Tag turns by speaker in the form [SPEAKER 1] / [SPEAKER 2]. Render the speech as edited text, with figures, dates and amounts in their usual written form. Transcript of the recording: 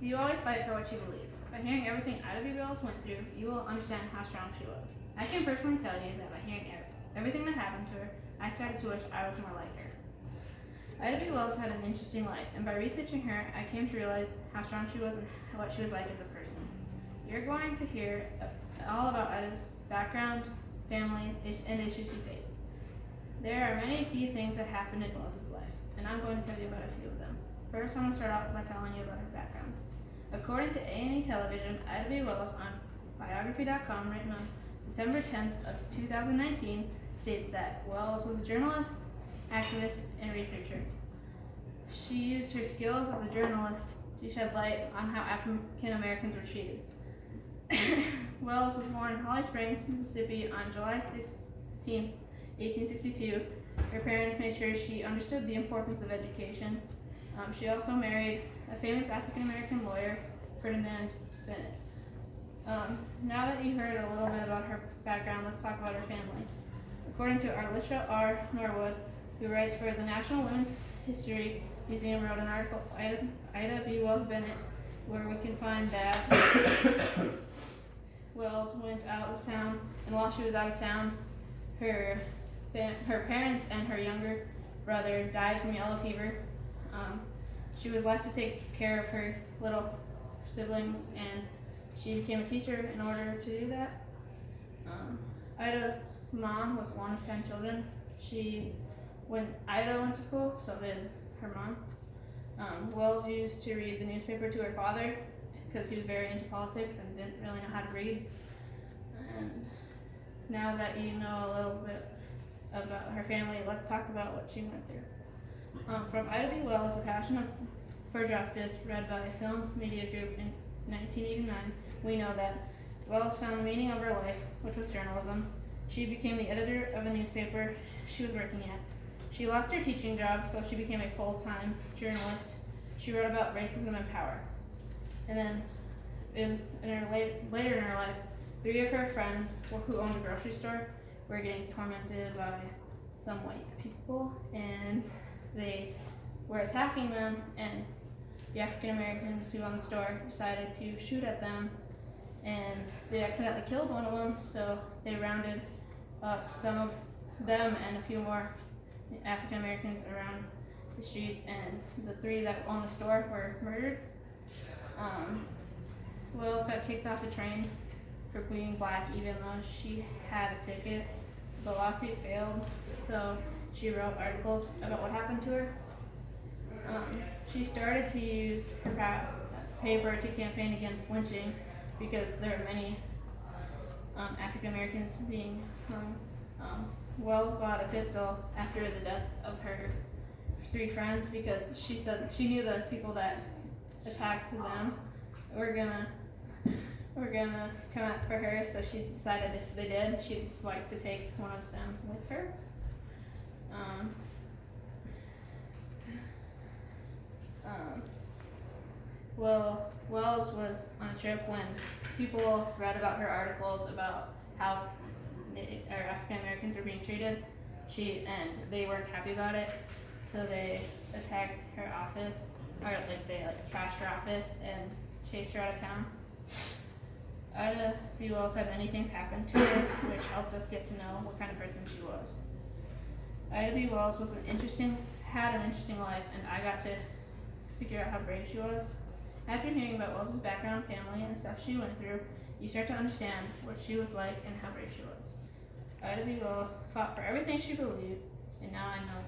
[SPEAKER 1] You always fight for what you believe. By hearing everything Ida B. Wells went through, you will understand how strong she was. I can personally tell you that by hearing everything that happened to her, I started to wish I was more like her. Ida B. Wells had an interesting life, and by researching her, I came to realize how strong she was and what she was like as a person. You're going to hear all about Ida's background, family, and issues she faced. There are many key things that happened in Wells' life, and I'm going to tell you about a few of them. First, I'm going to start off by telling you about her background. According to A&E Television, Ida B. Wells on biography.com, written on September 10th of 2019, states that Wells was a journalist, activist, and researcher. She used her skills as a journalist to shed light on how African Americans were treated. Wells was born in Holly Springs, Mississippi on July 16, 1862. Her parents made sure she understood the importance of education. She also married a famous African American lawyer, Ferdinand Bennett. Now that you heard a little bit about her background, let's talk about her family. According to Arlisha R. Norwood, who writes for the National Women's History Museum, wrote an article, Ida B. Wells Bennett, where we can find that Wells went out of town, and while she was out of town, her parents and her younger brother died from yellow fever. She was left to take care of her little siblings, and she became a teacher in order to do that. Ida's mom was one of 10 children. When Ida went to school, so did her mom. Wells used to read the newspaper to her father because he was very into politics and didn't really know how to read. And now that you know a little bit about her family, let's talk about what she went through. From Ida B. Wells, A Passion for Justice, read by Film Media Group in 1989, we know that Wells found the meaning of her life, which was journalism. She became the editor of a newspaper she was working at. She lost her teaching job, so she became a full-time journalist. She wrote about racism and power. And then, later in her life, 3 of her friends who owned a grocery store were getting tormented by some white people, and they were attacking them, and the African Americans who owned the store decided to shoot at them, and they accidentally killed one of them, so they rounded up some of them and a few more African Americans around the streets, and the 3 that owned the store were murdered. Wells got kicked off the train for being black, even though she had a ticket. The lawsuit failed, so she wrote articles about what happened to her. She started to use her paper to campaign against lynching because there were many African Americans being hung. Wells bought a pistol after the death of her 3 friends because she said she knew the people that attacked them were gonna come out for her, so she decided if they did, she'd like to take one of them with her. Wells was on a trip when people read about her articles about how African Americans were being treated. And they weren't happy about it, so they attacked her office, or they trashed her office and chased her out of town. Ida B. Wells had many things happen to her, which helped us get to know what kind of person she was. Ida B. Wells had an interesting life, and I got to figure out how brave she was. After hearing about Wells' background, family, and stuff she went through, you start to understand what she was like and how brave she was. Ida B. Wells fought for everything she believed, and now I know